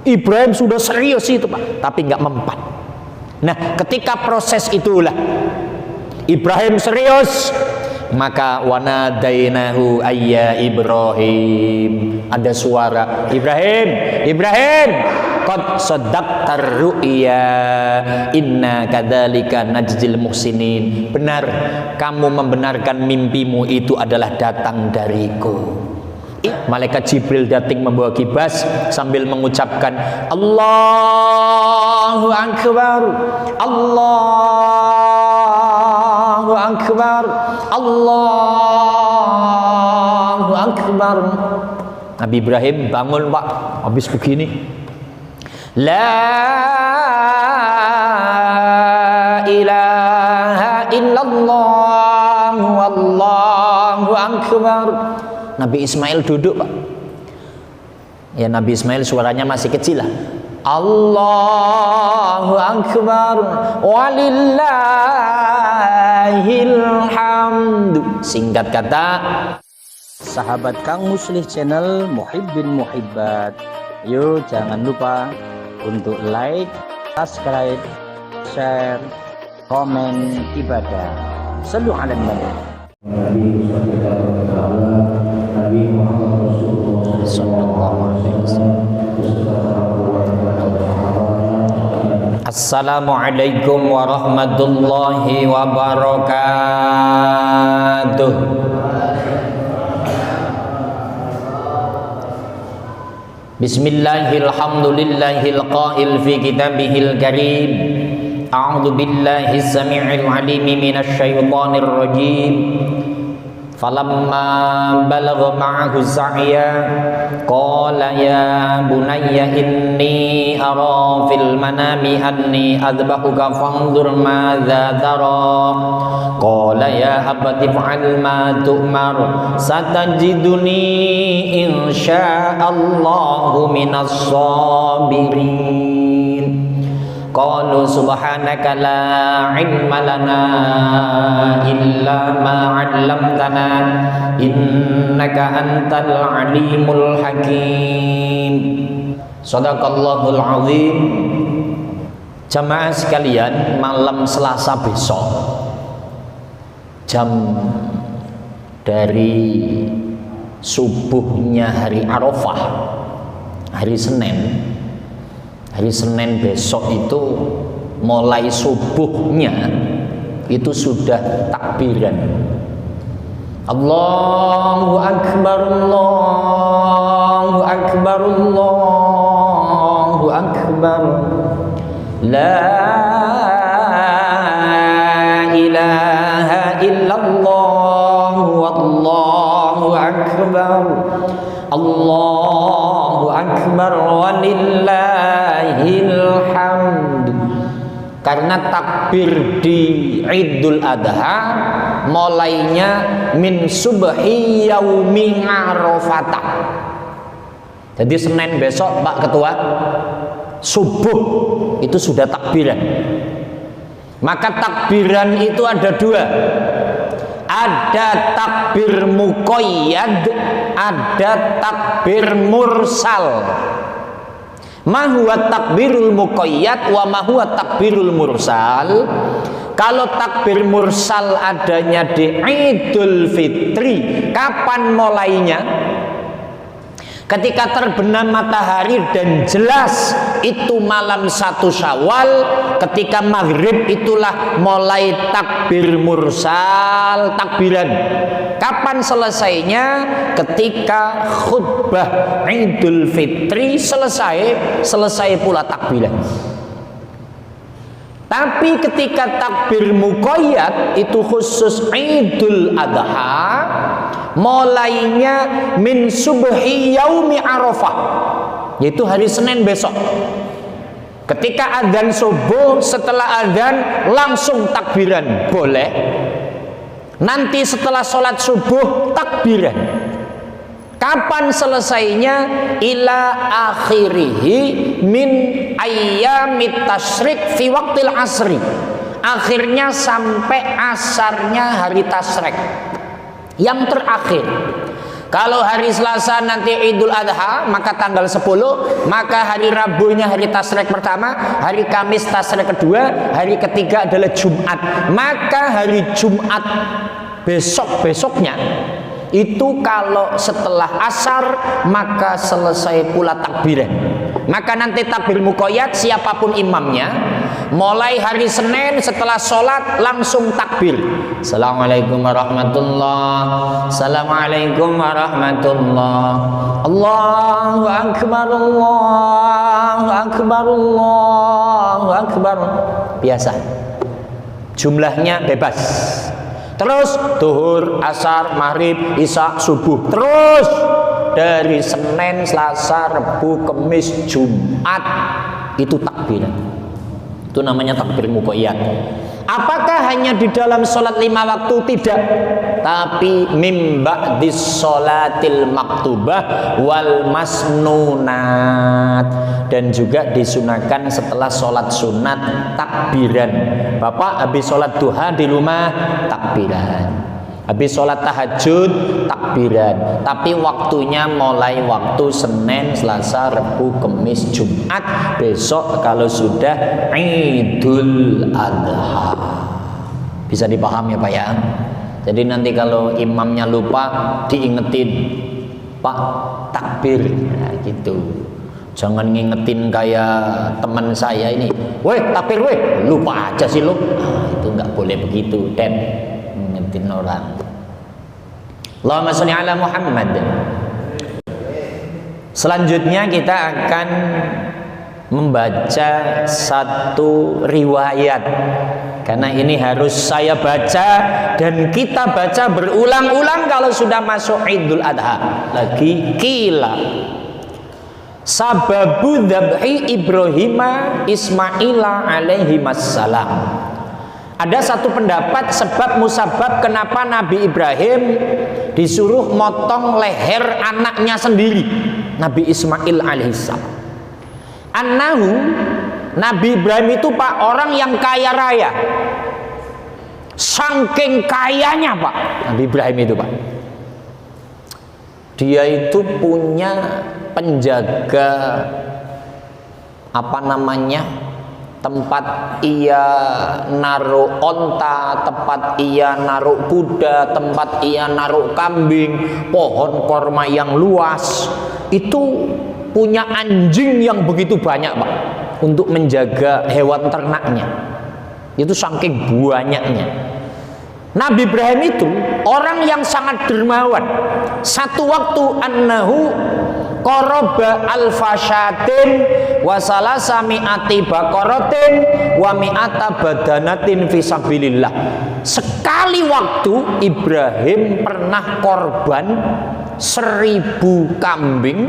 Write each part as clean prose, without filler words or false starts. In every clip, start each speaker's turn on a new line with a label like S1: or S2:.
S1: Ibrahim sudah serius itu Pak, tapi nggak mempan. Nah, ketika proses itulah Ibrahim serius, maka wanadainahu ayya Ibrahim, ada suara, Ibrahim, Ibrahim, qad saddaqtar ru'ya inna kadzalika najzil muhsinin. Benar, kamu membenarkan mimpimu itu adalah datang dariku. Malaikat Jibril datang membawa kibas sambil mengucapkan Allahu Akbar, Allahu Akbar, Allahu Akbar. Nabi Ibrahim bangun Pak, habis begini, la ilaha illallah wallahu akbar. Nabi Ismail duduk Pak. Ya, Nabi Ismail suaranya masih kecil lah. Allahu Akbar walillahil hamdu. Singkat kata,
S2: sahabat Kang Muslih channel Muhibbin Muhibbat, yuk jangan lupa untuk like, subscribe, share, komen ibadah. Sallu ala nabi. Nabi Muhammad Rasulullah sallallahu alaihi wasallam.
S1: Assalamualaikum warahmatullahi wabarakatuh. Bismillahirrahmanirrahim. Qail fi kitabihil karim. A'udzu billahi samii'il 'aliim minasy syaithaanir rajiim. Falamma balagha ma'ahu sa'ya qala ya bunayya inni ara fil manami anni adbahuka fanzur madza tara qala ya abati fa'al ma tu'mar satajiduni insya'allahu minas sabirin. Qalu subhanaka la ilma lana illa ma 'allamtana innaka antal alimul hakim. Shadaqallahul azim. Jamaah sekalian, malam Selasa besok jam dari subuhnya hari Arafah, hari Senin. Hari Senin besok itu mulai subuhnya itu sudah takbiran. Allahu Akbar, Allahu Akbar, Allahu Akbar. La ilaha illallah wallahu akbar. Allahu Akbar walillahil hamd. Karena takbir di Idul Adha mulainya min subhi yaumi Arafah. Jadi Senin besok Pak Ketua, subuh itu sudah takbiran. Maka takbiran itu ada dua. Ada takbir muqayyad, ada takbir mursal. Ma huwa takbirul muqayyad wa ma huwa takbirul mursal? Kalau takbir mursal adanya di Idul Fitri, kapan mulainya? Ketika terbenam matahari dan jelas itu malam 1 Syawal, ketika maghrib itulah mulai takbir mursal, takbiran. Kapan selesainya? Ketika khutbah Idul Fitri selesai pula takbiran. Tapi ketika takbir muqayyad itu khusus Idul Adha, mulainya min subhi yaumi Arafah, yaitu hari Senin besok. Ketika adzan subuh, setelah adzan langsung takbiran boleh. Nanti setelah sholat subuh takbiran. Kapan selesainya? Ila akhirihi min ayyamit tasyrik fi waqtil asri. Akhirnya sampai asarnya hari tasyrik. Yang terakhir. Kalau hari Selasa nanti Idul Adha, maka tanggal 10, maka hari Rabunya hari tasyrik pertama, hari Kamis tasyrik kedua, hari ketiga adalah Jumat. Maka hari Jumat besok-besoknya itu kalau setelah asar maka selesai pula takbiran. Maka nanti takbir muqayyad siapapun imamnya, mulai hari Senin setelah sholat langsung takbir. Assalamualaikum warahmatullahi, assalamualaikum warahmatullahi, Allahu akbar, Allahu akbar, Allahu akbar. Biasa, jumlahnya bebas. Terus duhur, asar, maghrib, isya, subuh. Terus dari Senin, Selasa, Rabu, Kamis, Jumat itu takbir. Itu namanya takbir muqayyad. Apakah hanya di dalam sholat 5 waktu? Tidak. Tapi mim ba'dis sholatil maktubah wal masnunat, dan juga disunahkan setelah sholat sunat takbiran. Bapak habis sholat duha di rumah takbiran, habis sholat tahajud takbiran. Tapi waktunya mulai waktu Senin, Selasa, Rabu, Kamis, Jumat. Besok kalau sudah Idul Adha. Bisa dipahami ya Pak ya? Jadi nanti kalau imamnya lupa diingetin, Pak takbir, nah, gitu. Jangan ngingetin kayak teman saya ini, weh takbir weh, lupa aja sih lo. Nah, itu nggak boleh begitu, dan ngingetin orang. Allahumma sholli ala Muhammad. Selanjutnya kita akan membaca satu riwayat, karena ini harus saya baca dan kita baca berulang-ulang kalau sudah masuk Idul Adha. Lagi kila sababu dzabhi Ibrahima Ismaila alaihi wassalam. Ada satu pendapat sebab musabab kenapa Nabi Ibrahim disuruh motong leher anaknya sendiri, Nabi Ismail alaihissalam. Annahu, Nabi Ibrahim itu Pak orang yang kaya raya. Saking kayanya Pak Nabi Ibrahim itu Pak, dia itu punya penjaga apa namanya, tempat ia naruh onta, tempat ia naruh kuda, tempat ia naruh kambing, pohon korma yang luas. Itu punya anjing yang begitu banyak Pak untuk menjaga hewan ternaknya. Itu saking banyaknya. Nabi Ibrahim itu orang yang sangat dermawan. Satu waktu annahu qoroba alfasyatin wa salasa mi'ati baqaratin wa mi'ata badanatin fisabilillah. Sekali waktu Ibrahim pernah korban 1000 kambing,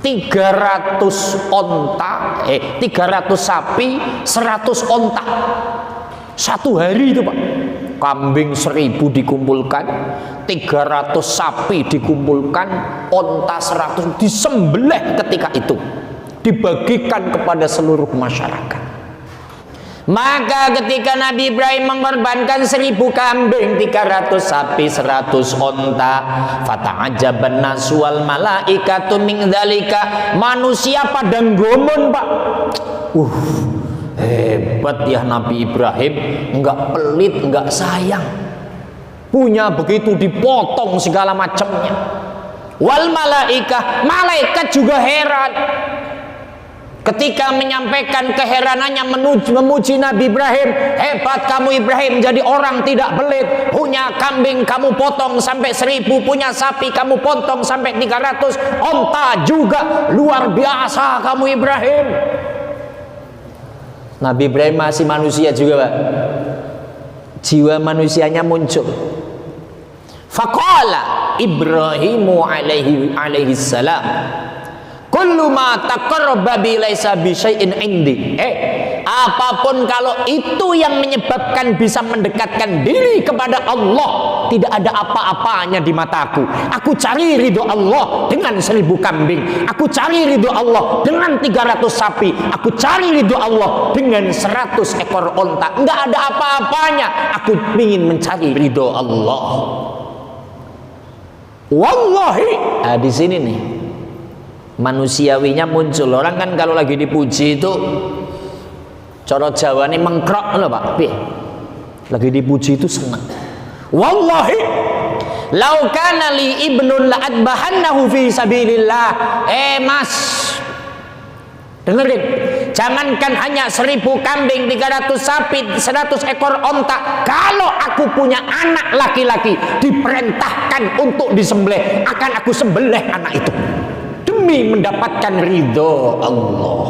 S1: 300 onta, 300 sapi, 100 onta. Satu hari itu Pak, kambing 1000 dikumpulkan, 300 sapi dikumpulkan, onta 100 disembelih ketika itu, dibagikan kepada seluruh masyarakat. Maka ketika Nabi Ibrahim mengorbankan 1000 kambing, 300 sapi, 100 onta, fata'ajaban nasu wal malaikatu min dzalika, manusia pada ngomong Pak. Hebat ya Nabi Ibrahim, enggak pelit, enggak sayang. Punya begitu dipotong segala macamnya. Wal malaikah, malaikat juga heran. Ketika menyampaikan keheranannya memuji Nabi Ibrahim, hebat kamu Ibrahim, jadi orang tidak belit. Punya kambing kamu potong sampai 1000, punya sapi kamu potong sampai 300, onta juga, luar biasa kamu Ibrahim. Nabi Ibrahim masih manusia juga Pak, jiwa manusianya muncul. Faqala Ibrahimu alaihi salam, kullu ma taqarraba bi laisa bi syai'in indi. Apapun kalau itu yang menyebabkan bisa mendekatkan diri kepada Allah, tidak ada apa-apanya di mataku. Aku cari ridho Allah dengan 1000 kambing, aku cari ridho Allah dengan 300 sapi, aku cari ridho Allah dengan 100 ekor onta. Enggak ada apa-apanya, aku ingin mencari ridho Allah. Wallahi. Nah, di sini nih manusiawinya muncul. Orang kan kalau lagi dipuji itu cara Jawa ini mengkrok loh Pak. Lagi dipuji itu senang. Wallahi lau kana li ibnun la adbahannahu fi sabilillah. Mas, dengerin, jangankan hanya 1000 kambing, 300 sapi, 100 ekor onta, kalau aku punya anak laki-laki diperintahkan untuk disembelih, akan aku sembelih anak itu demi mendapatkan ridho Allah.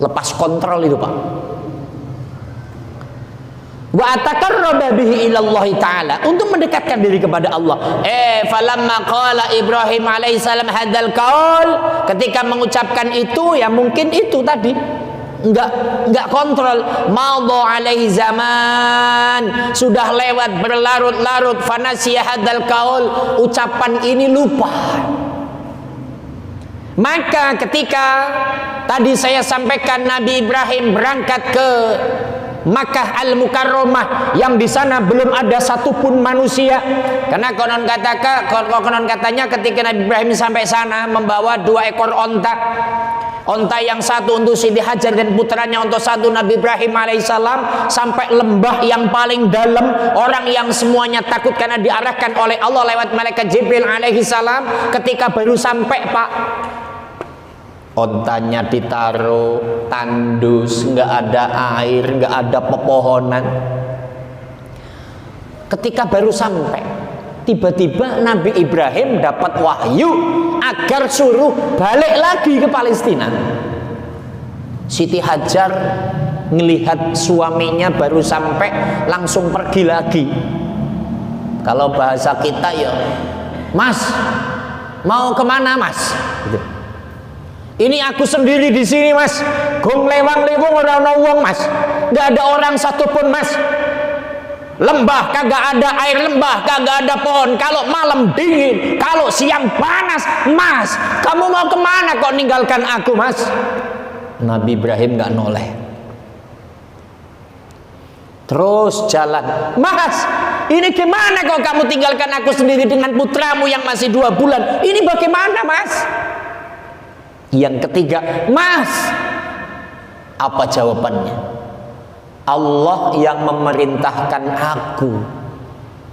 S1: Lepas kontrol itu Pak. Wa ataqarraba bihi ilallah taala, untuk mendekatkan diri kepada Allah. Falamma qala Ibrahim alaihissalam hadzal qaul, ketika mengucapkan itu ya mungkin itu tadi enggak kontrol. Madha alaihi zaman, sudah lewat berlarut-larut, fanasiya hadzal qaul, ucapan ini lupa. Maka ketika tadi saya sampaikan Nabi Ibrahim berangkat ke Makkah Al-Mukarramah, yang di sana belum ada satupun manusia, karena konon katanya ketika Nabi Ibrahim sampai sana membawa 2 ekor onta yang satu untuk Siti Hajar dan putranya untuk satu Nabi Ibrahim alaihissalam, sampai lembah yang paling dalam, orang yang semuanya takut karena diarahkan oleh Allah lewat malaikat Jibril alaihissalam. Ketika baru sampai Pak, ontanya ditaruh tandus, nggak ada air, nggak ada pepohonan. Ketika baru sampai, tiba-tiba Nabi Ibrahim dapat wahyu agar suruh balik lagi ke Palestina. Siti Hajar ngelihat suaminya baru sampai, langsung pergi lagi. Kalau bahasa kita ya, Mas, mau kemana Mas? Gitu. Ini aku sendiri di sini Mas, gong lewang-lewong orang wong Mas, nggak ada orang satupun Mas. Lembah kagak ada air, lembah kagak ada pohon. Kalau malam dingin, kalau siang panas. Mas, kamu mau kemana kok ninggalkan aku Mas? Nabi Ibrahim nggak noleh, terus jalan. Mas, ini gimana kok kamu tinggalkan aku sendiri dengan putramu yang masih 2 bulan? Ini bagaimana Mas? Yang ketiga, Mas, apa jawabannya? Allah yang memerintahkan aku.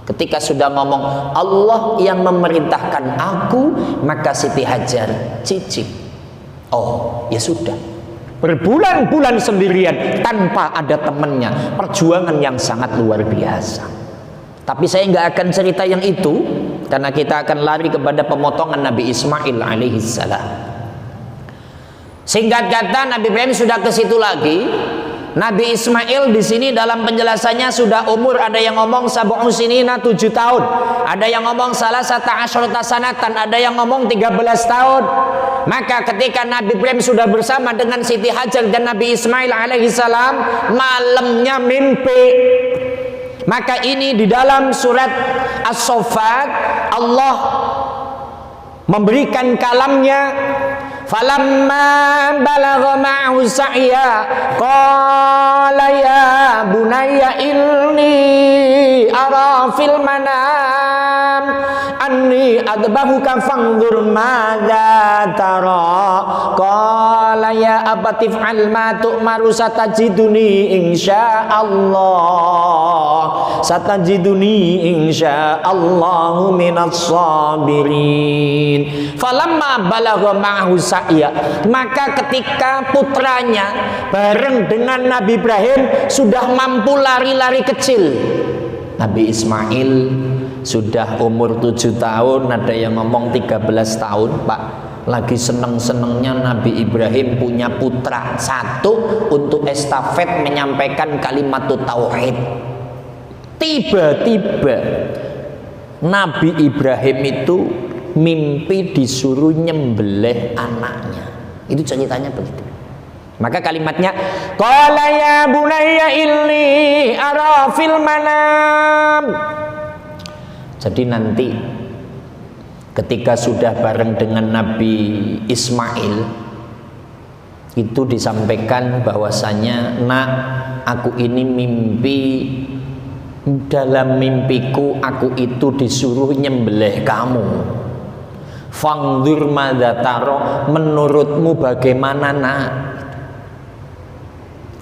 S1: Ketika sudah ngomong Allah yang memerintahkan aku, maka Siti Hajar cicik. Oh, ya sudah. Berbulan-bulan sendirian tanpa ada temannya, perjuangan yang sangat luar biasa. Tapi saya nggak akan cerita yang itu, karena kita akan lari kepada pemotongan Nabi Ismail alaihissalam. Singkat kata, Nabi Ibrahim sudah ke situ lagi. Nabi Ismail di sini dalam penjelasannya sudah umur, ada yang ngomong sab'un sinina 7 tahun, ada yang ngomong salasata asyarata sanatan, ada yang ngomong 13 tahun. Maka ketika Nabi Ibrahim sudah bersama dengan Siti Hajar dan Nabi Ismail alaihissalam, malamnya mimpi. Maka ini di dalam surat As-Saffat Allah memberikan kalamnya. Falamma balagha ma'ahu sa'ya qala ya bunayya inni ara fil manam anni adbahuka fanzur madza tara qala ya abati fa'al ma tu'maru satajiduni insyaallahu minas sabirin. Falamma balagha ma'ahu sa'ya, maka ketika putranya bareng dengan Nabi Ibrahim sudah mampu lari-lari kecil. Nabi Ismail sudah umur 7 tahun, ada yang ngomong 13 tahun Pak. Lagi seneng-senengnya Nabi Ibrahim punya putra satu untuk estafet menyampaikan kalimat tauhid. Tiba-tiba Nabi Ibrahim itu mimpi disuruh nyembelih anaknya. Itu ceritanya begitu. Maka kalimatnya qala ya bunayya inni ara fil manam. Jadi nanti ketika sudah bareng dengan Nabi Ismail itu disampaikan bahwasanya, nak, aku ini mimpi dalam mimpiku aku itu disuruh nyembelih kamu. Fangdur madza taro, menurutmu bagaimana nak?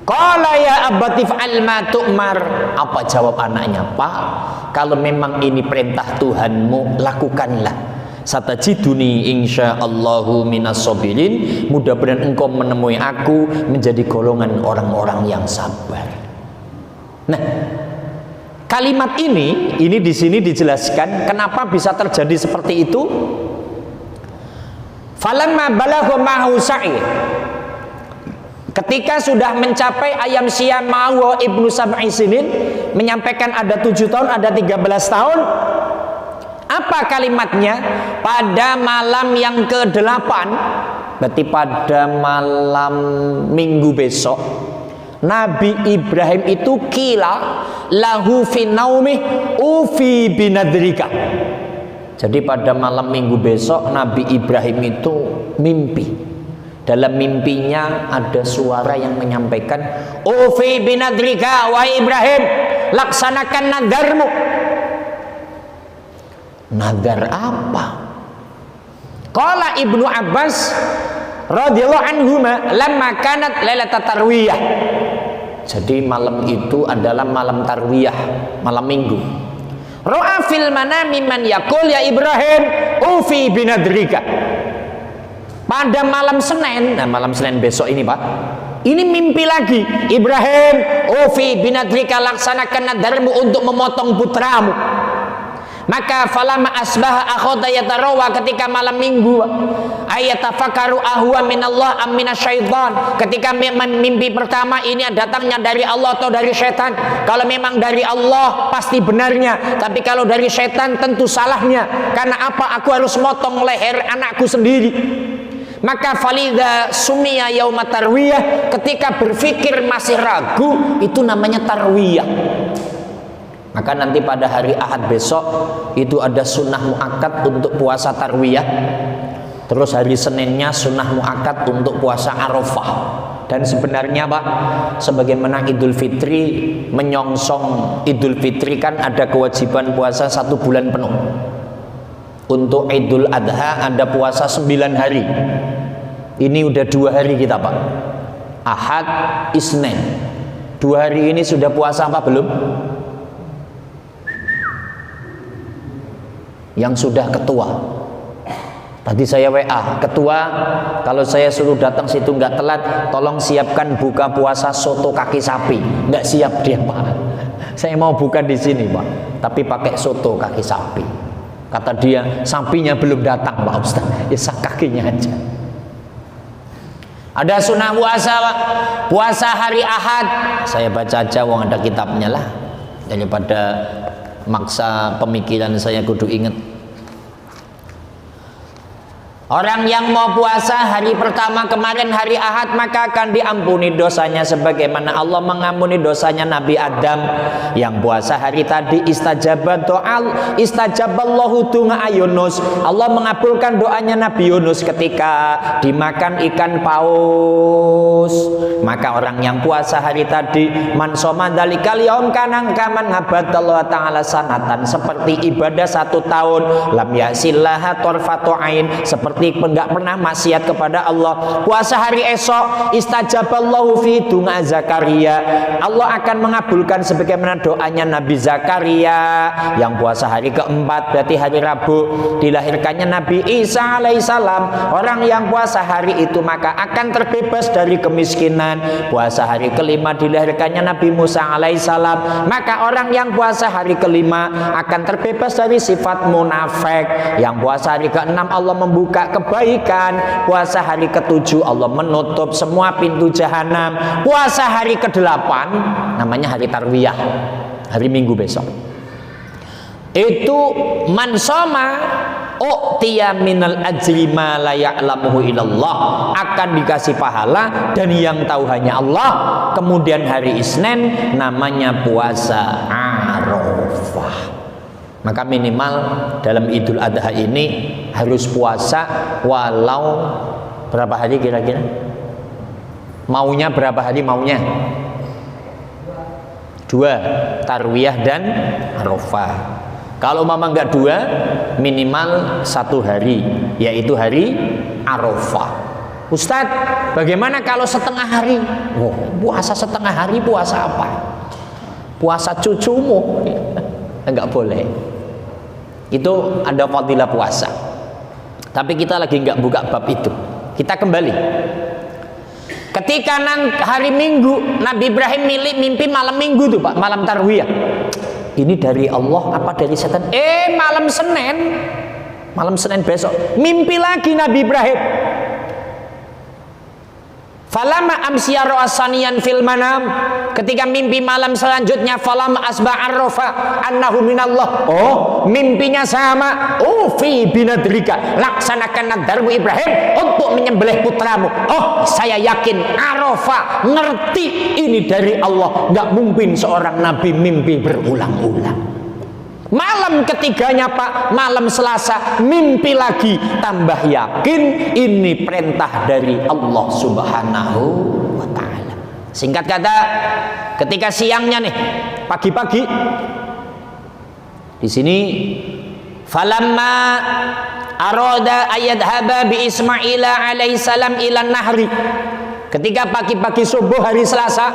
S1: Qala ya abati fa'al ma tu'mar. Apa jawab anaknya? Pak, kalau memang ini perintah Tuhanmu, lakukanlah. Satajiduni insyaallahu minas sabirin. Mudah-mudahan engkau menemui aku menjadi golongan orang-orang yang sabar. Nah, kalimat ini di sini dijelaskan kenapa bisa terjadi seperti itu. Falamma balagha ma'hu sa'i, ketika sudah mencapai ayam siam ma'hu ibnu sab'i sinin, menyampaikan ada 7 tahun, ada 13 tahun. Apa kalimatnya? Pada malam yang ke-8, berarti pada malam minggu besok, Nabi Ibrahim itu kila lahu fi naumih ufi binadrika. Jadi pada malam minggu besok Nabi Ibrahim itu mimpi. Dalam mimpinya ada suara yang menyampaikan, ufi binadrika wa Ibrahim, laksanakan nadarmu. Nadar apa? Qala Ibnu Abbas radhiyallahu anhuma lamma kanat lailatul tarwiyah. Jadi malam itu adalah malam tarwiyah, malam minggu. Ra'a fil manami man yaqul ya Ibrahim ufi binadrika. Pada malam Senin, nah malam Senin besok ini Pak, ini mimpi lagi. Ibrahim ufi binadrika, laksanakan nadarmu untuk memotong putramu. Maka falama asbaha akhadha yatarawa, ketika malam minggu ayatafakaru ahwa minallah am minasyaitan. Ketika mimpi pertama ini datangnya dari Allah atau dari setan. Kalau memang dari Allah pasti benarnya, tapi kalau dari setan tentu salahnya. Karena apa? Aku harus motong leher anakku sendiri. Maka falidha sumiya yauma tarwiyah, ketika berpikir masih ragu, itu namanya tarwiyah. Maka nanti pada hari Ahad besok itu ada sunnah muakkad untuk puasa tarwiyah. Terus hari Seninnya sunnah muakkad untuk puasa Arafah. Dan sebenarnya Pak, sebagaimana Idul Fitri menyongsong Idul Fitri kan ada kewajiban puasa 1 bulan penuh. Untuk Idul Adha ada puasa 9 hari. Ini udah 2 hari kita Pak. Ahad, Isnin. 2 hari ini sudah puasa apa belum? Yang sudah ketua. Tadi saya WA ketua, kalau saya suruh datang situ nggak telat, tolong siapkan buka puasa soto kaki sapi. Nggak siap dia Pak. Saya mau buka di sini Pak, tapi pakai soto kaki sapi. Kata dia sapinya belum datang Pak Ustaz, ya kakinya aja. Ada sunnah puasa Pak, puasa hari Ahad. Saya baca aja, wong ada kitabnya lah, daripada maksa pemikiran saya kudu inget. Orang yang mau puasa hari pertama kemarin hari Ahad, maka akan diampuni dosanya sebagaimana Allah mengampuni dosanya Nabi Adam yang puasa hari tadi. Istajaballahu du'a Yunus, Allah mengabulkan doanya Nabi Yunus ketika dimakan ikan paus. Maka orang yang puasa hari tadi, man soma dzalikal yaum kana kaman ngabadallahu ta'ala sanatan, seperti ibadah 1 tahun, lam yasillaha tarfatu ain, seperti enggak pernah maksiat kepada Allah. Puasa hari esok, istajaballahu fi du'a Zakaria, Allah akan mengabulkan sebagaimana doanya Nabi Zakaria. Yang puasa hari keempat, berarti hari Rabu, dilahirkannya Nabi Isa alaihissalam. Orang yang puasa hari itu maka akan terbebas dari kemiskinan. Puasa hari kelima, dilahirkannya Nabi Musa alaihissalam. Maka orang yang puasa hari kelima akan terbebas dari sifat munafik. Yang puasa hari keenam, Allah membuka kebaikan. Puasa hari ke-7, Allah menutup semua pintu jahanam. Puasa hari ke-8 namanya hari tarwiyah, hari Minggu besok. Itu man soma u'tiya minal ajri ma la ya'lamuhu illallah, akan dikasih pahala dan yang tahu hanya Allah. Kemudian hari Isnin namanya puasa Arafah. Maka minimal dalam Idul Adha ini harus puasa walau berapa hari kira-kira? Maunya berapa hari maunya? 2 tarwiyah dan Arafah. Kalau mama enggak 2, minimal 1 hari, yaitu hari Arafah. Ustadz, bagaimana kalau setengah hari? Oh, puasa setengah hari, puasa apa? Puasa cucumu? Enggak boleh. Itu ada fadilah puasa. Tapi kita lagi enggak buka bab itu. Kita kembali. Ketika hari Minggu, Nabi Ibrahim mimpi malam Minggu tuh Pak, malam tarwiyah. Ini dari Allah apa dari setan? Malam Senin besok mimpi lagi Nabi Ibrahim. Falama amsiya ra'asaniyan fil manam, ketika mimpi malam selanjutnya falama asba arrafa annahu minallah. Oh, mimpinya sama. Fi binadrika, laksanakan nadarmu Ibrahim untuk menyembelih putramu. Oh, saya yakin Arafah ngerti ini dari Allah. Nggak mungkin seorang nabi mimpi berulang-ulang. Malam ketiganya Pak, malam Selasa mimpi lagi, tambah yakin ini perintah dari Allah Subhanahu wa ta'ala. Singkat kata, ketika siangnya nih, pagi-pagi di sini falamma arada ayadhaba bi Ismaila alaihissalam ilan nahri, ketika pagi-pagi subuh hari Selasa,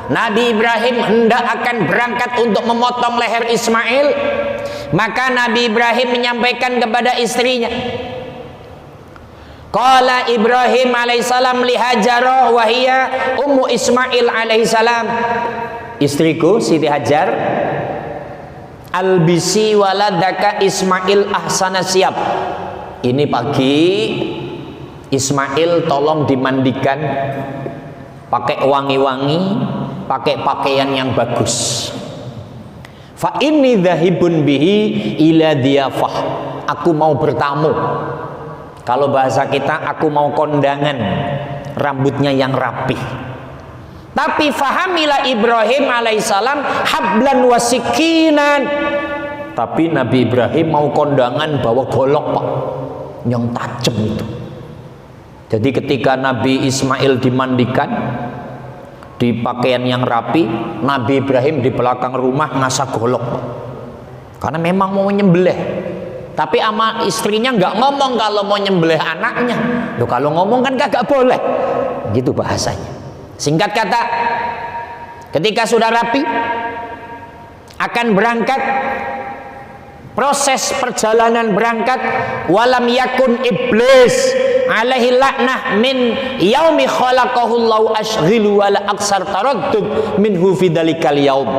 S1: Nabi Ibrahim hendak akan berangkat untuk memotong leher Ismail. Maka Nabi Ibrahim menyampaikan kepada istrinya, qala Ibrahim alaihissalam li Hajar wa hiya ummu Ismail alaihissalam, istriku Siti Hajar, albisi waladaka Ismail ahsana siap. Ini pagi Ismail tolong dimandikan, pakai wangi-wangi, pakai pakaian yang bagus. Fa inni dzahibun bihi ila diyafah, aku mau bertamu. Kalau bahasa kita, aku mau kondangan, rambutnya yang rapi. Tapi fahamila Ibrahim alaihissalam hablan wasikinan, tapi Nabi Ibrahim mau kondangan bawa golok Pak, yang tajam itu. Jadi ketika Nabi Ismail dimandikan di pakaian yang rapi, Nabi Ibrahim di belakang rumah ngasah golok, karena memang mau menyembelih. Tapi sama istrinya nggak ngomong kalau mau nyembelih anaknya. Loh, kalau ngomong kan kagak boleh, gitu bahasanya. Singkat kata, ketika sudah rapi akan berangkat, proses perjalanan berangkat, walam yakun iblis alaihi laknah min yaumi khalaqahullahu ashghilu wala aksar taraddud minhu fi dalikal yaum.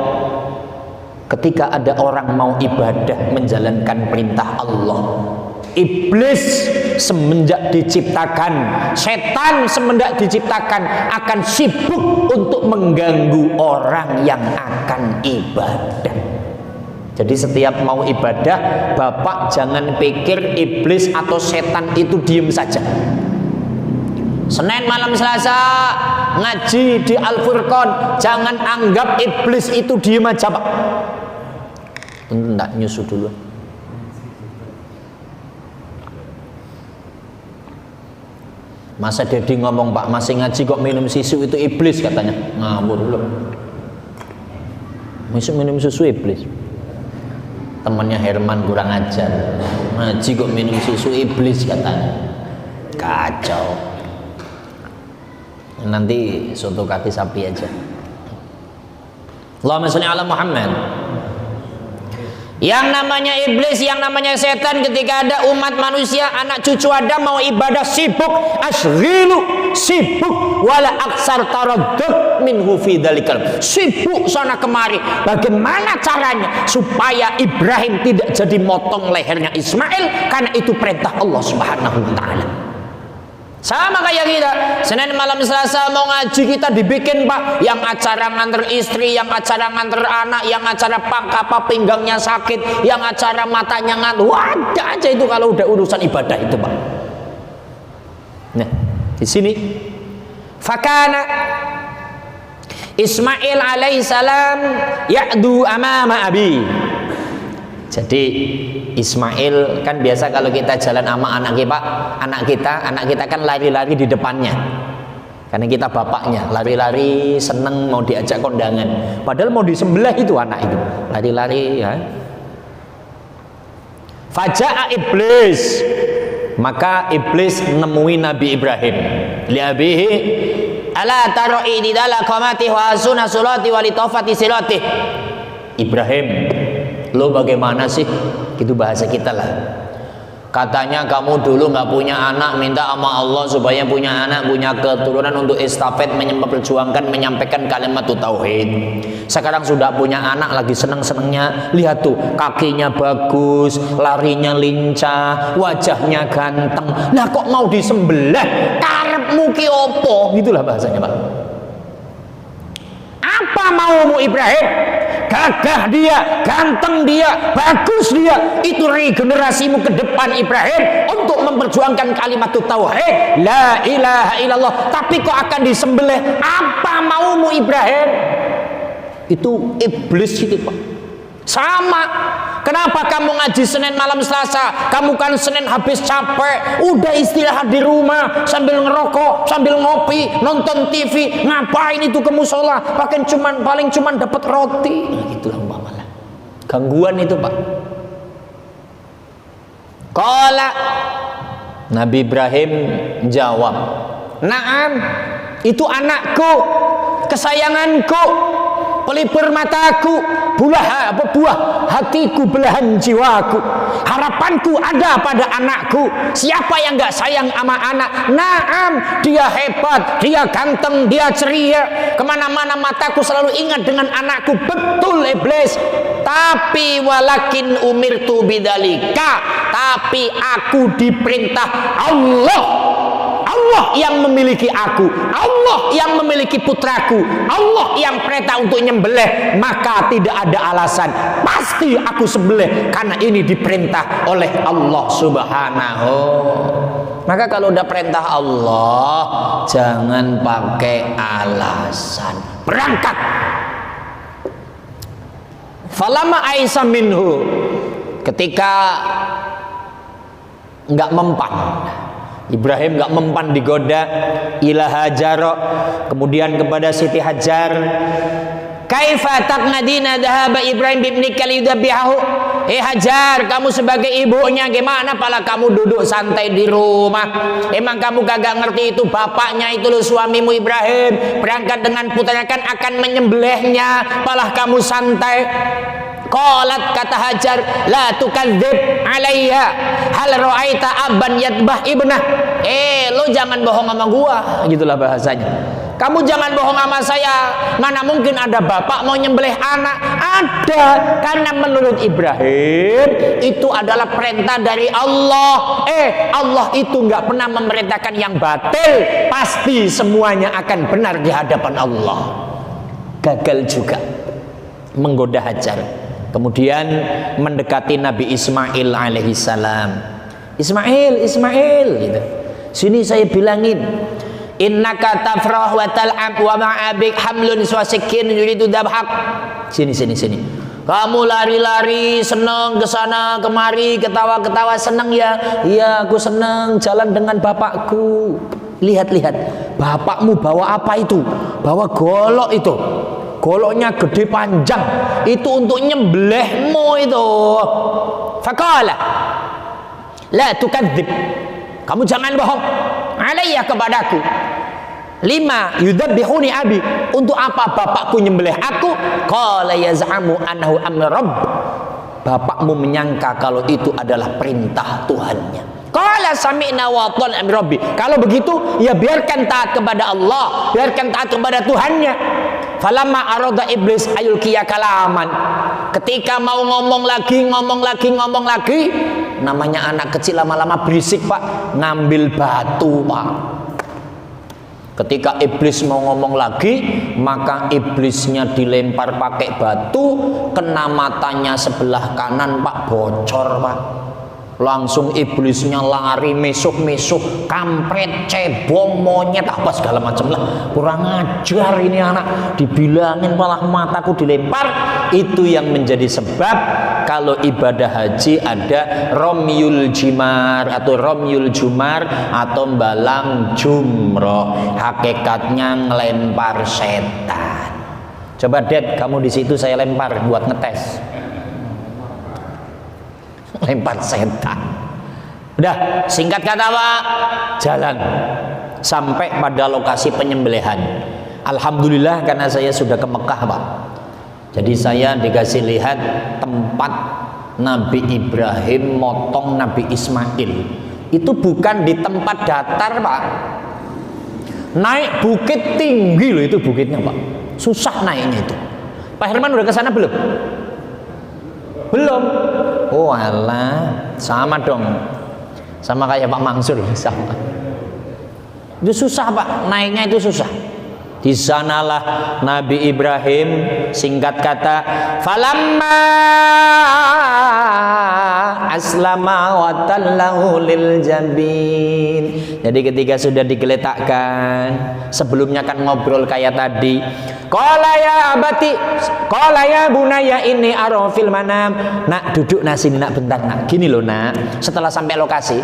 S1: Ketika ada orang mau ibadah menjalankan perintah Allah, iblis semenjak diciptakan, setan semenjak diciptakan akan sibuk untuk mengganggu orang yang akan ibadah. Jadi setiap mau ibadah, Bapak jangan pikir iblis atau setan itu diem saja. Senin malam Selasa ngaji di Al-Furqan, jangan anggap iblis itu diem aja Pak. Enggak, nyusu dulu. Masa Dedi ngomong Pak, masih ngaji kok minum susu itu iblis katanya. Ngawur loh. Minum susu iblis. Temannya Herman kurang ajar, ngaji kok minum susu iblis katanya. Kacau. Nanti soto kaki sapi aja. Allahumma sholli ala Muhammad. Yang namanya iblis, yang namanya setan, ketika ada umat manusia, anak cucu Adam mau ibadah sibuk, ashghilu, sibuk, wala aksar taraddud minhu fi dalikal, sibuk sana kemari. Bagaimana caranya supaya Ibrahim tidak jadi motong lehernya Ismail, karena itu perintah Allah Subhanahu wa ta'ala. Sama kayak kita, Senin malam Selasa mau ngaji, kita dibikin Pak, yang acara nganter istri, yang acara nganter anak, yang acara apa pinggangnya sakit, yang acara matanya nganter, wadah aja itu kalau udah urusan ibadah itu Pak. Nah, di sini fakana Ismail alaihissalam ya'du amama abi. Jadi Ismail kan biasa kalau kita jalan sama anak kita kan lari-lari di depannya. Karena kita bapaknya, lari-lari seneng mau diajak kondangan. Padahal mau disembelih itu anak itu. Lari-lari ya. Faja'a iblis. Maka iblis nemui Nabi Ibrahim. Li abihi ala tarai di dala qamati wa asuna sulati wa litafati silati. Ibrahim, lo bagaimana sih? Itu bahasa kita lah. Katanya kamu dulu nggak punya anak, minta sama Allah supaya punya anak, punya keturunan untuk estafet memperjuangkan, menyampaikan kalimat tauhid. Sekarang sudah punya anak, lagi seneng-senengnya. Lihat tuh, kakinya bagus, larinya lincah, wajahnya ganteng. Lah kok mau disembelih? Karepmu ki opo? Gitulah bahasanya, Pak. Apa maumu Ibrahim? Gagah dia, ganteng dia, bagus dia. Itu regenerasimu ke depan Ibrahim untuk memperjuangkan kalimat tauhid, la ilaha illallah. Tapi kok akan disembelih? Apa maumu Ibrahim? Itu iblis itu, Pak. Sama. Kenapa kamu ngaji Senin malam Selasa? Kamu kan Senin habis capek, udah istirahat di rumah sambil ngerokok, sambil ngopi, nonton TV. Ngapain itu ke musola? Paling cuman dapat roti. Nah, itulah umpamanya. Gangguan itu, Pak. Qala, Nabi Ibrahim jawab, "Naam, itu anakku, kesayanganku, pelipur mataku, buah hatiku, belahan jiwaku. Harapanku ada pada anakku. Siapa yang gak sayang sama anak? Naam, dia hebat, dia ganteng, dia ceria. Kemana-mana mataku selalu ingat dengan anakku. Betul iblis. Tapi walakin umirtu bidalika. Tapi aku diperintah Allah yang memiliki aku, Allah yang memiliki putraku, Allah yang perintah untuk nyembelih, maka tidak ada alasan, pasti aku sembelih karena ini diperintah oleh Allah Subhanahu. Maka kalau udah perintah Allah, jangan pakai alasan, berangkat. Falama Aisyah minhu, ketika nggak mempan, Ibrahim gak mempan digoda, ila Hajar, kemudian kepada Siti Hajar. Kaifa taqnadina dhahaba Ibrahim bibnika liyudabbihahu? Hajar, kamu sebagai ibunya gimana pala kamu duduk santai di rumah? Emang kamu kagak ngerti itu bapaknya itu loh, suamimu Ibrahim berangkat dengan putranya kan akan menyembelihnya, malah kamu santai. Qalat, kata Hajar, la tukadzib alayya hal ra'aita abban yadbah ibnah. Lo jangan bohong sama gua, gitulah bahasanya. Kamu jangan bohong sama saya. Mana mungkin ada bapak mau nyembelih anak? Ada, karena menurut Ibrahim itu adalah perintah dari Allah. Allah itu nggak pernah memerintahkan yang batil. Pasti semuanya akan benar di hadapan Allah. Gagal juga menggoda Hajar. Kemudian mendekati Nabi Ismail alaihissalam. Ismail gitu. Sini saya bilangin, innaka tafrah wa tal'ab wa ma'abik hamlun swasikin yuridu dabhak. Sini. Kamu lari-lari, seneng ke sana kemari, ketawa-ketawa, seneng ya? Iya, aku seneng jalan dengan bapakku. Lihat, bapakmu bawa apa itu? Bawa golok itu. Goloknya gede panjang, itu untuk nyembelihmu itu. Faqala, la tukadzib, kamu jangan bohong alayya kepadaku. Lima yudabbihuni abi, untuk apa bapakku nyembelih aku? Qala yaz'amu annahu amr rabb, bapakmu menyangka kalau itu adalah perintah Tuhannya. Qala sami'na wa ata'na amr rabbi, kalau begitu ya biarkan taat kepada Allah, biarkan taat kepada Tuhannya. Falamma arada iblis ayulkiya kalaman, ketika mau ngomong lagi, namanya anak kecil lama-lama berisik, Pak, ngambil batu, Pak. Ketika iblis mau ngomong lagi, maka iblisnya dilempar pakai batu, kena matanya sebelah kanan, Pak, bocor, Pak. Langsung iblisnya lari, mesuk-mesuk, kampret, cebong, monyet, apa segala macam lah. Kurang ajar ini anak, dibilangin malah mataku dilempar. Itu yang menjadi sebab kalau ibadah haji ada romyul jimar atau romyul jumar atau balang jumroh, hakikatnya ngelempar setan. Coba Det, kamu di situ, saya lempar buat ngetes. Lempar setan. Udah, singkat kata Pak, jalan sampai pada lokasi penyembelihan. Alhamdulillah karena saya sudah ke Mekah Pak. Jadi saya dikasih lihat tempat Nabi Ibrahim motong Nabi Ismail. Itu bukan di tempat datar Pak. Naik bukit tinggi loh itu bukitnya Pak. Susah naiknya itu. Pak Herman udah ke sana belum? Belum. Oh alah, sama dong. Sama kayak Pak Mansur, sama. Itu susah Pak, naiknya itu susah. Di sanalah Nabi Ibrahim, singkat kata, falamma aslama wa tallahu lil jabin. Jadi ketika sudah digeletakkan, sebelumnya kan ngobrol kayak tadi. Qala ya abati, qala ya bunayya inni ara fil manam. Nak duduk nak sini nak bentar nak. Gini loh nak, setelah sampai lokasi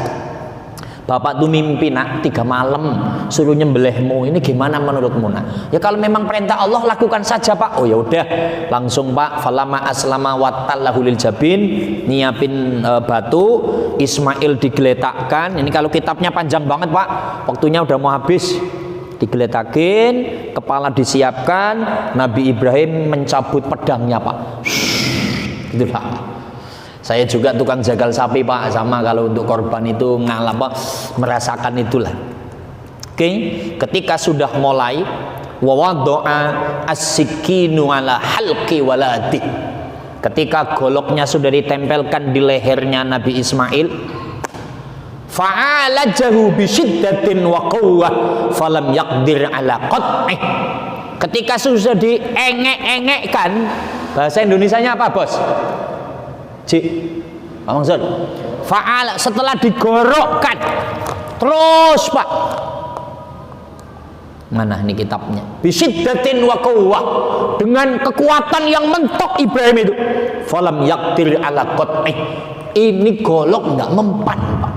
S1: Bapak tuh mimpi nak 3 malam suruh nyembelihmu, ini gimana menurutmu nak? Ya kalau memang perintah Allah lakukan saja Pak. Oh ya udah, langsung Pak. Falama aslama watallahu lil jabin, nyiapin batu, Ismail digeletakkan. Ini kalau kitabnya panjang banget Pak, waktunya udah mau habis. Digeletakin, kepala disiapkan, Nabi Ibrahim mencabut pedangnya Pak. Gitu Pak. Saya juga tukang jagal sapi Pak, sama kalau untuk korban itu merasakan itulah. Oke, ketika sudah mulai wawaddo'a as-sikinu ala halqi waladi. Ketika goloknya sudah ditempelkan di lehernya Nabi Ismail, fa'alajahu bisyiddatin wa quwwah falam yaqdir ala qat'ih. Ketika sudah diengek-engekkan, bahasa Indonesianya apa bos? Cik, Pak Mansur, fa'ala, setelah digorokkan terus Pak, mana ini kitabnya, bisyiddatin wa quwwah, dengan kekuatan yang mentok Ibrahim itu, falam yaqdir ala qat'ih, ini golok nggak mempan Pak.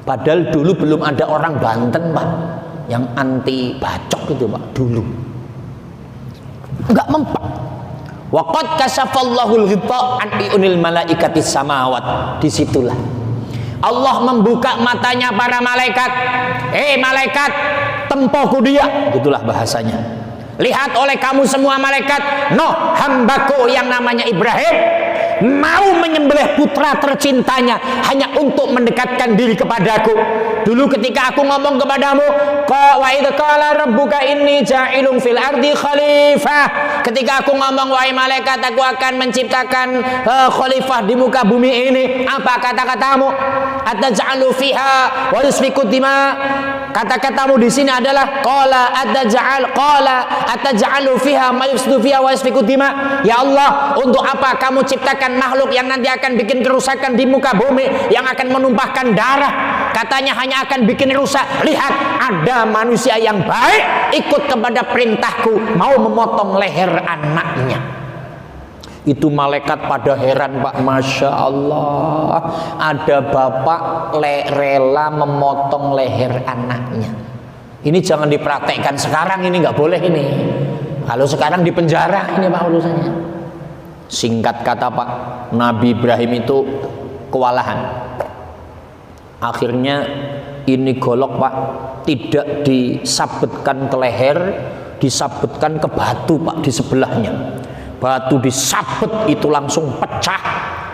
S1: Padahal dulu belum ada orang Banten Pak yang anti bacok itu Pak, dulu nggak mempan. Waqad kasafallahu al-ghita an iunil malaikatis samawat. Disitulah Allah membuka matanya para malaikat. Malaikat, tempoku dia, gitulah bahasanya. Lihat oleh kamu semua malaikat, hambaku yang namanya Ibrahim mau menyembelih putra tercintanya hanya untuk mendekatkan diri kepadaku. Dulu ketika aku ngomong kepadamu, wa idz qala rabbuka inni ja'ilun fil ardi khalifah, ketika aku ngomong wahai malaikat aku akan menciptakan khalifah di muka bumi ini, apa kata-katamu? Ataj'alu fiha wa yusfiku dima. Kata-katamu di sini adalah qala ataj'alu fiha ma yufsidu fiha wa yusfiku dima. Ya Allah, untuk apa kamu ciptakan makhluk yang nanti akan bikin kerusakan di muka bumi, yang akan menumpahkan darah, katanya hanya akan bikin rusak. Lihat, ada manusia yang baik ikut kepada perintahku, mau memotong leher anaknya. Itu malaikat pada heran Pak, Masya Allah, ada bapak rela memotong leher anaknya. Ini jangan dipraktekkan sekarang, ini nggak boleh ini. Kalau sekarang di penjara ini Pak urusannya. Singkat kata Pak, Nabi Ibrahim itu kewalahan. Akhirnya ini golok Pak tidak disabetkan ke leher, disabetkan ke batu Pak di sebelahnya. Batu disabet itu langsung pecah,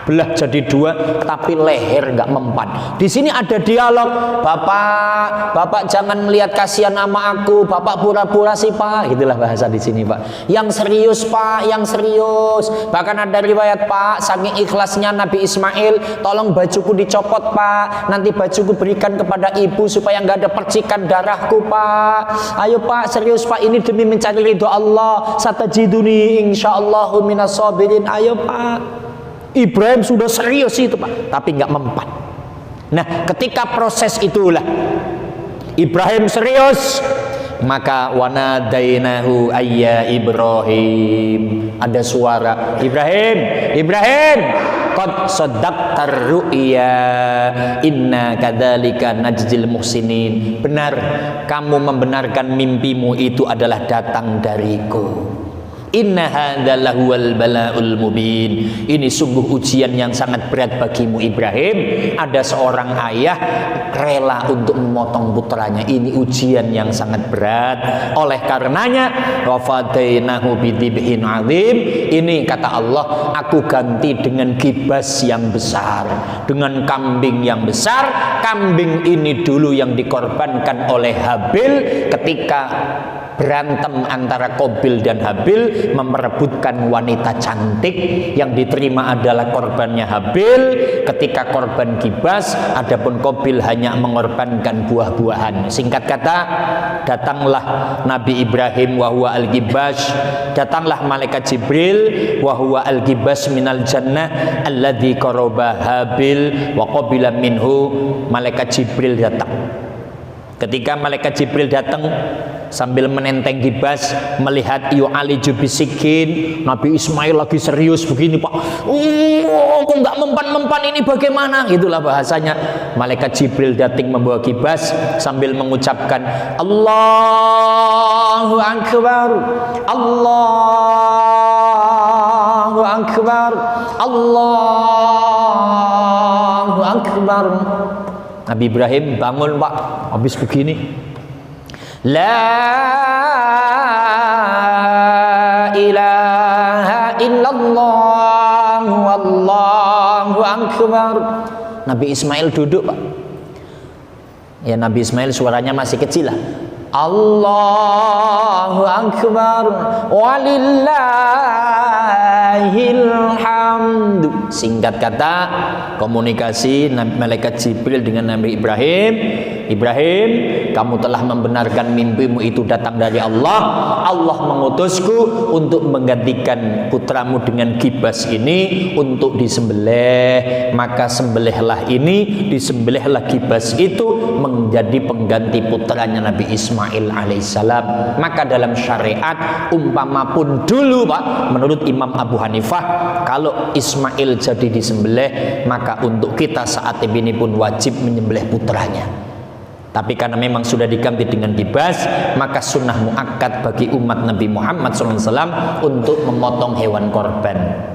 S1: belah jadi 2, tapi leher nggak mempan. Di sini ada dialog, bapak jangan melihat kasihan sama aku, bapak pura-pura sih Pak, gitulah bahasa di sini Pak. Yang serius Pak, yang serius. Bahkan ada riwayat Pak, saking ikhlasnya Nabi Ismail, tolong bajuku dicopot Pak, nanti bajuku berikan kepada ibu supaya nggak ada percikan darahku Pak. Ayo Pak, serius Pak, ini demi mencari ridho Allah. Satajiduni insyaallah minas sabirin. Ayo Pak. Ibrahim sudah serius itu Pak, tapi nggak mempan. Nah, ketika proses itulah Ibrahim serius, maka wanadainahu ayya Ibrahim. Ada suara, Ibrahim, Ibrahim, qad saddaqtar ru'ya inna kadzalika najzil muhsinin. Benar, kamu membenarkan mimpimu itu adalah datang dariku. Inna hadzal lahuwal bala'ul mubin. Ini sungguh ujian yang sangat berat bagimu Ibrahim. Ada seorang ayah rela untuk memotong putranya. Ini ujian yang sangat berat. Oleh karenanya wafadainahu bidzibhin azim. Ini kata Allah, aku ganti dengan kibas yang besar, dengan kambing yang besar. Kambing ini dulu yang dikorbankan oleh Habil ketika berantem antara Qabil dan Habil memperebutkan wanita cantik. Yang diterima adalah korbannya Habil ketika korban kibas, adapun Qabil hanya mengorbankan buah-buahan. Singkat kata, datanglah Nabi Ibrahim wa huwa al-gibas, datanglah malaikat Jibril wa huwa al-gibas minal jannah alladzi qaraba Habil wa qabila minhu. Malaikat Jibril datang. Ketika malaikat Jibril datang sambil menenteng gibas, melihat yu'aliju bisikin, Nabi Ismail lagi serius begini, Pak. Kok nggak mempan-mempan ini bagaimana? Itulah bahasanya. Malaikat Jibril datang membawa gibas sambil mengucapkan Allahu Akbar, Allahu Akbar, Allahu Akbar. Nabi Ibrahim bangun, Pak, habis begini. La ilaha illallah wallahu akbar. Nabi Ismail duduk, Pak. Ya, Nabi Ismail suaranya masih kecil lah. Allahu akbar walillahil hamdu. Singkat kata, komunikasi malaikat Jibril dengan Nabi Ibrahim. Ibrahim, kamu telah membenarkan mimpimu itu datang dari Allah. Allah mengutusku untuk menggantikan putramu dengan gibas ini untuk disembelih. Maka sembelihlah ini, disembelihlah gibas itu menjadi pengganti putranya Nabi Ismail alaihissalam. Maka dalam syariat, umpama pun dulu, Pak, menurut Imam Abu Hanifah, kalau Ismail jadi disembelih, maka untuk kita saat ini pun wajib menyembelih putranya. Tapi karena memang sudah diganti dengan gibas, maka sunnah muakkad bagi umat Nabi Muhammad SAW untuk memotong hewan korban.